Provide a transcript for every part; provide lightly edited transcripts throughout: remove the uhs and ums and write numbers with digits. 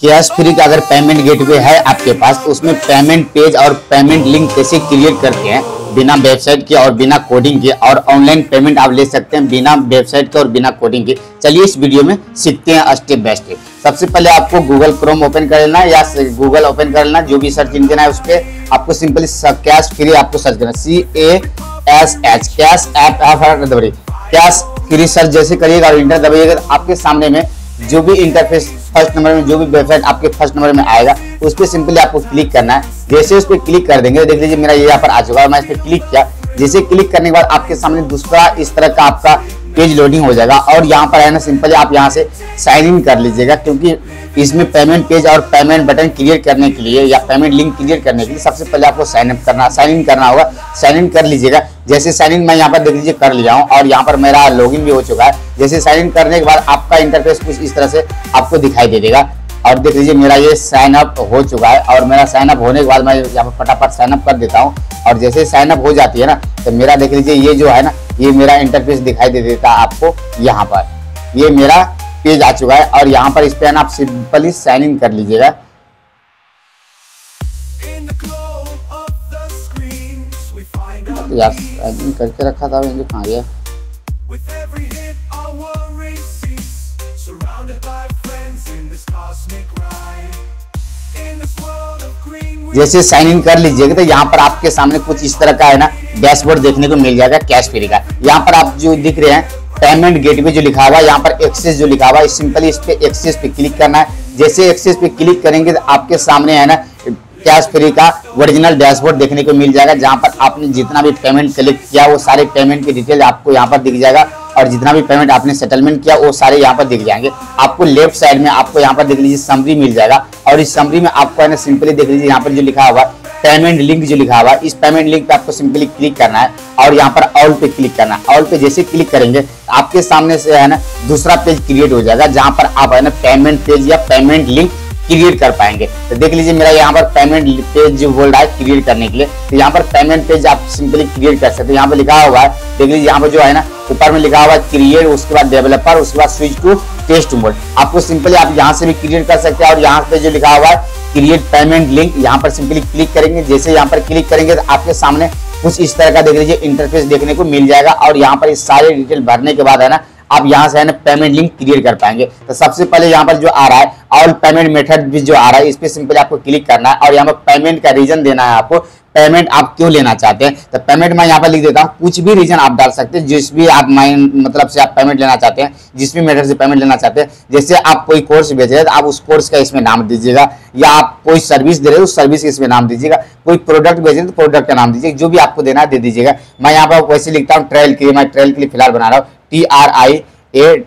Cash free का अगर payment gateway है आपके पास तो उसमें पेमेंट पेज और पेमेंट लिंक कैसे क्रिएट करते हैं बिना वेबसाइट के और बिना कोडिंग के, और ऑनलाइन पेमेंट आप ले सकते हैं बिना वेबसाइट के और बिना कोडिंग के। चलिए इस वीडियो में सीखते हैं स्टेप बाय स्टेप। सबसे पहले आपको गूगल क्रोम ओपन कर लेना या गूगल ओपन कर लेना, जो भी सर्च इंजन है उस पर आपको सिंपली कैश फ्री आपको सर्च करना, CASH cash app cash free search जैसे करिएगा और इंटर दबाइएगा तो आपके सामने में जो भी इंटरफेस फर्स्ट नंबर में, जो भी वेबसाइट आपके फर्स्ट नंबर में आएगा उस पर सिंपली आपको क्लिक करना है। जैसे उस पर क्लिक कर देंगे देख लीजिए मेरा ये यहाँ पर आ चुका है, मैं इस पर क्लिक किया। जैसे क्लिक करने के बाद आपके सामने दूसरा इस तरह का आपका पेज लोडिंग हो जाएगा और यहाँ पर है ना सिंपली आप यहाँ से साइन इन कर लीजिएगा, क्योंकि इसमें पेमेंट पेज और पेमेंट बटन क्रिएट करने के लिए या पेमेंट लिंक क्रिएट करने के लिए सबसे पहले आपको साइन इन करना होगा। साइन इन कर लीजिएगा। जैसे साइन इन मैं यहाँ पर देख लीजिए कर लिया हूँ और यहाँ पर मेरा लॉगिन भी हो चुका है। जैसे साइन इन करने के बाद आपका इंटरफेस कुछ इस तरह से आपको दिखाई दे देगा और देख लीजिए मेरा ये साइन अप हो चुका है। और मेरा साइन अप होने के बाद मैं यहाँ पर फटाफट साइन अप कर देता हूँ और जैसे साइन अप हो जाती है ना तो मेरा देख लीजिए ये जो है ना ये मेरा इंटरफेस दिखाई दे देता है आपको। यहाँ पर ये मेरा पेज आ चुका है और यहाँ पर इस पे आप सिंपली साइन इन कर लीजिएगा। यार साइन इन करके रखा था मुझे, कहाँ गया? जैसे साइन इन कर लीजिएगा तो यहाँ पर आपके सामने कुछ इस तरह का है ना डैशबोर्ड देखने को मिल जाएगा कैश फ्री का। यहाँ पर आप जो दिख रहे हैं पेमेंट गेटवे जो लिखा हुआ है, यहाँ पर एक्सेस जो लिखा हुआ है, सिंपली इस पे एक्सेस पे क्लिक करना है। जैसे एक्सेस पे क्लिक करेंगे तो आपके सामने है ना कैश फ्री का ओरिजिनल डैशबोर्ड देखने को मिल जाएगा, जहां पर आपने जितना भी पेमेंट कलेक्ट किया वो सारे पेमेंट की डिटेल आपको यहाँ पर दिख जाएगा और जितना भी पेमेंट आपने सेटलमेंट किया वो सारे यहाँ पर दिख जाएंगे। आपको लेफ्ट साइड में आपको यहाँ पर देख लीजिए समरी मिल जाएगा और इस समरी में आपको है ना सिंपली देख लीजिए यहाँ पर जो लिखा हुआ है पेमेंट लिंक जो लिखा हुआ है, इस पेमेंट लिंक पे आपको सिंपली क्लिक करना है और यहाँ पर ऑल पे क्लिक करना है। ऑल पे जैसे क्लिक करेंगे आपके सामने से है ना दूसरा पेज क्रिएट हो जाएगा, जहां पर आप है ना पेमेंट पेज या पेमेंट लिंक क्रिएट कर पाएंगे। तो देख लीजिए मेरा यहाँ पर पेमेंट पेज जो बोल रहा है क्रिएट करने के लिए, तो यहाँ पर पेमेंट पेज आप सिंपली क्रिएट कर सकते हैं। यहाँ पर लिखा हुआ है देख लीजिए यहाँ पर जो है ना ऊपर में लिखा हुआ है क्रिएट, उसके बाद डेवलपर, उसके बाद स्विच टू टेस्ट मोड। आपको सिंपली आप यहाँ से भी क्रिएट कर सकते हैं और यहाँ पे जो लिखा हुआ है क्रिएट पेमेंट लिंक, यहाँ पर सिंपली क्लिक करेंगे। जैसे यहाँ पर क्लिक करेंगे तो आपके सामने कुछ इस तरह का देख लीजिए इंटरफेस देखने को मिल जाएगा और यहाँ पर इस सारे डिटेल भरने के बाद है ना आप यहाँ से है ना पेमेंट लिंक क्रिएट कर पाएंगे। तो सबसे पहले यहाँ पर जो आ रहा है ऑल पेमेंट मेथड भी जो आ रहा है इस पे सिंपली आपको क्लिक करना है और यहाँ पर पेमेंट का रीजन देना है आपको, पेमेंट आप क्यों लेना चाहते हैं। तो पेमेंट मैं यहाँ पर लिख देता हूँ, कुछ भी रीजन आप डाल सकते हैं जिस भी आप मतलब से आप पेमेंट लेना चाहते हैं, जिस भी मेथड से पेमेंट लेना चाहते हैं। जैसे आप कोई कोर्स बेच रहे हैं तो आप उस कोर्स का इसमें नाम दीजिएगा, या आप कोई सर्विस दे रहे हो उस सर्विस के इसमें नाम दीजिएगा, कोई प्रोडक्ट बेच रहे हैं तो प्रोडक्ट का नाम दीजिएगा, जो भी आपको देना है दे दीजिएगा। मैं यहाँ पर वैसे लिखता हूँ ट्रेल के लिए, मैं ट्रेल के लिए फिलहाल बना रहा हूँ TRIALER,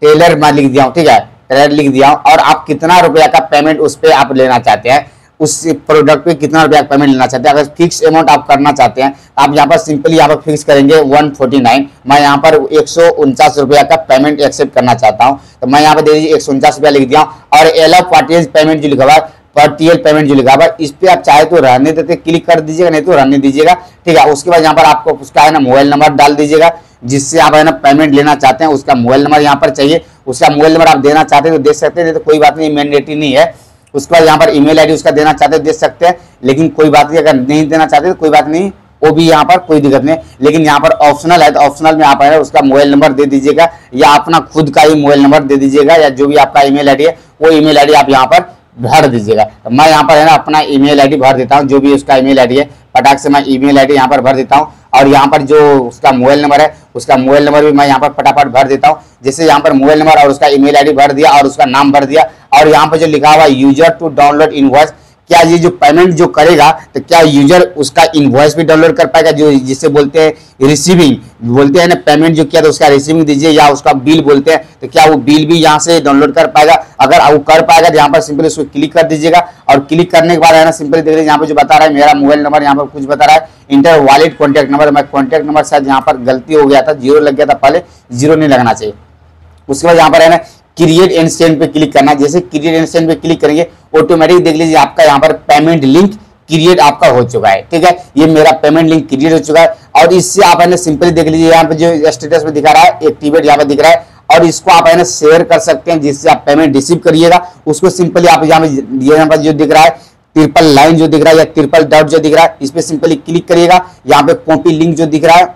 टेलर मैं लिख दिया हूँ, ठीक है ट्रेल लिख दिया हूँ। और आप कितना रुपया का पेमेंट उस पर आप लेना चाहते हैं, उस प्रोडक्ट पे कितना रुपया पेमेंट लेना चाहते हैं। अगर फिक्स अमाउंट आप करना चाहते हैं आप यहाँ पर सिंपली यहाँ पर फिक्स करेंगे 149। मैं यहाँ पर 149 रुपया का पेमेंट एक्सेप्ट करना चाहता हूँ, तो मैं यहाँ पर दे दीजिए 149 रुपया लिख दिया। और एलो पार्टियल पेमेंट जो लिखा हुआ है, पार्टियल पेमेंट जो लिखा हुआ है, इस पे आप चाहे तो रहने देते क्लिक कर दीजिएगा, नहीं तो रहने दीजिएगा, ठीक है। उसके बाद यहाँ पर आपको उसका है ना मोबाइल नंबर डाल दीजिएगा, जिससे आप है ना पेमेंट लेना चाहते हैं उसका मोबाइल नंबर यहाँ पर चाहिए। उसका मोबाइल नंबर आप देना चाहते हैं तो दे सकते हैं, नहीं तो कोई बात नहीं, मैंडेटरी नहीं है। उसके बाद यहाँ पर ईमेल आईडी उसका देना चाहते हैं दे सकते हैं, लेकिन कोई बात नहीं, अगर नहीं देना चाहते तो कोई बात नहीं, वो भी यहाँ पर कोई दिक्कत नहीं। लेकिन यहाँ पर ऑप्शनल है तो ऑप्शनल में आप है उसका मोबाइल नंबर दे दीजिएगा या अपना खुद का ही मोबाइल नंबर दे दीजिएगा, या जो भी आपका ईमेल आईडी है वो ईमेल आईडी आप यहाँ पर भर दीजिएगा। तो मैं यहाँ पर है ना अपना ईमेल आईडी भर देता हूँ, जो भी उसका ईमेल आईडी है फटाक से मैं ईमेल आईडी यहाँ पर भर देता हूँ। और यहाँ पर जो उसका मोबाइल नंबर है उसका मोबाइल नंबर भी मैं यहाँ पर फटाफट भर देता हूँ। जैसे यहाँ पर मोबाइल नंबर और उसका ईमेल आईडी भर दिया और उसका नाम भर दिया, और यहाँ पर जो लिखा हुआ यूजर टू डाउनलोड इनवॉइस, क्या ये जो पेमेंट जो करेगा तो क्या यूजर उसका इनवॉइस भी डाउनलोड कर पाएगा, जो जिसे बोलते हैं रिसीविंग बोलते हैं ना, पेमेंट जो किया तो उसका रिसीविंग दीजिए, या उसका बिल बोलते हैं तो क्या वो बिल भी यहाँ से डाउनलोड कर पाएगा। अगर वो कर पाएगा तो यहाँ पर सिंपली उसको क्लिक कर दीजिएगा और क्लिक करने के बाद है ना सिंपली देख लीजिए यहाँ पर जो बता रहा है मेरा मोबाइल नंबर, यहाँ पर कुछ बता रहा है इंटर वॉलेट कॉन्टैक्ट नंबर। मैं कॉन्टैक्ट नंबर शायद यहाँ पर गलती हो गया था, 0 लग गया था, पहले 0 नहीं लगना चाहिए। उसके बाद यहाँ पर है ना क्रिएट एंड सेंड पे क्लिक करना। जैसे क्रिएट एंड सेंड पे क्लिक करेंगे ऑटोमेटिक देख लीजिए आपका यहाँ पर पेमेंट लिंक क्रिएट आपका हो चुका है, ठीक है। ये मेरा पेमेंट लिंक क्रिएट हो चुका है और इससे आप है ना सिंपली देख लीजिए यहाँ पे जो स्टेटस में दिखा रहा है एक्टिवेट यहाँ पे दिख रहा है और इसको आप है ना शेयर कर सकते हैं, जिससे आप पेमेंट रिसीव करिएगा। उसको सिंपली आप यहाँ पे जो दिख रहा है ट्रिपल लाइन जो दिख रहा है या ट्रिपल डॉट जो दिख रहा है, इस पे सिंपली क्लिक करिएगा। यहाँ पे कॉपी लिंक जो दिख रहा है,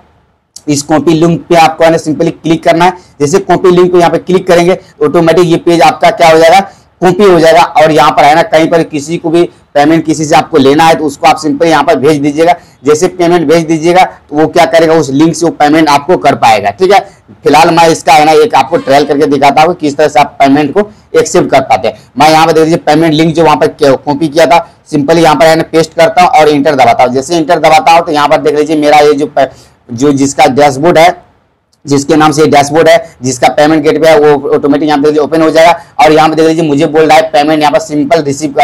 इस कॉपी लिंक पे आपको है ना सिंपली क्लिक करना है। जैसे कॉपी लिंक पे यहाँ पे क्लिक करेंगे ऑटोमेटिक ये पेज आपका क्या हो जाएगा, कॉपी हो जाएगा। और यहाँ पर है ना कहीं पर किसी को भी पेमेंट किसी से आपको लेना है तो उसको आप सिंपली यहाँ पर भेज दीजिएगा। जैसे पेमेंट भेज दीजिएगा तो वो क्या करेगा, उस लिंक से वो पेमेंट आपको कर पाएगा। ठीक है, फिलहाल मैं इसका है ना एक आपको ट्रायल करके दिखाता हूँ किस तरह से आप पेमेंट को एक्सेप्ट कर पाते हैं। मैं यहाँ पर देख लीजिए पेमेंट लिंक जो वहाँ पर कॉपी किया था, सिंपली यहाँ पर है ना पेस्ट करता हूँ और इंटर दबाता हूँ। जैसे इंटर दबाता हूँ तो यहाँ पर देख लीजिए मेरा ये जो जिसका डैशबोर्ड है, जिसके नाम से डैशबोर्ड है, जिसका पेमेंट गेटवे है, वो ऑटोमेटिक यहाँ पे ओपन हो जाएगा। और यहाँ पे देख लीजिए मुझे बोल रहा है पेमेंट यहाँ पर सिंपल रिसीव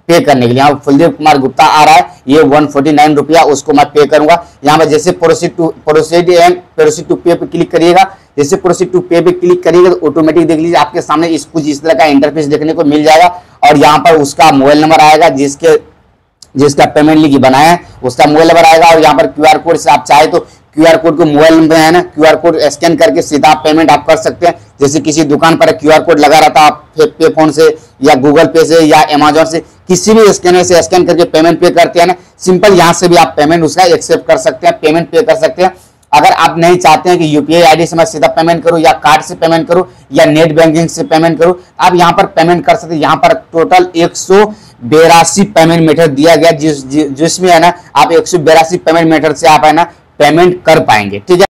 पे करने के लिए। यहाँ फुलदेव कुमार गुप्ता आ रहा है, ये 149 रुपया उसको मैं पे करूंगा। यहाँ पर जैसे प्रोसीड टू पे पे क्लिक करिएगा। जैसे प्रोसीड टू पे पे क्लिक करिएगा तो ऑटोमेटिक देख लीजिए आपके सामने कुछ इस तरह का इंटरफेस देखने को मिल जाएगा। और यहाँ पर उसका मोबाइल नंबर आएगा, जिसका पेमेंट लिंक बनाया है उसका मोबाइल नंबर आएगा। और यहाँ पर क्यूआर कोड से आप चाहे तो क्यूआर कोड को मोबाइल नंबर है ना, क्यूआर कोड स्कैन करके सीधा पेमेंट आप कर सकते हैं। जैसे किसी दुकान पर क्यूआर कोड लगा रहता है, आप पे फोन से या गूगल पे से या अमेजोन से किसी भी स्कैनर से स्कैन करके पेमेंट पे करते हैं ना, सिंपल यहाँ से भी आप पेमेंट उसका एक्सेप्ट कर सकते हैं, पेमेंट पे कर सकते हैं। अगर आप नहीं चाहते हैं कि यूपीआई आईडी से मैं सीधा पेमेंट करूं या कार्ड से पेमेंट करूं या नेट बैंकिंग से पेमेंट करूं, आप यहां पर पेमेंट कर सकते हैं। यहां पर टोटल 182 पेमेंट मेथड दिया गया, जिसमें है ना आप 182 पेमेंट मेथड से आप है ना पेमेंट कर पाएंगे। ठीक है।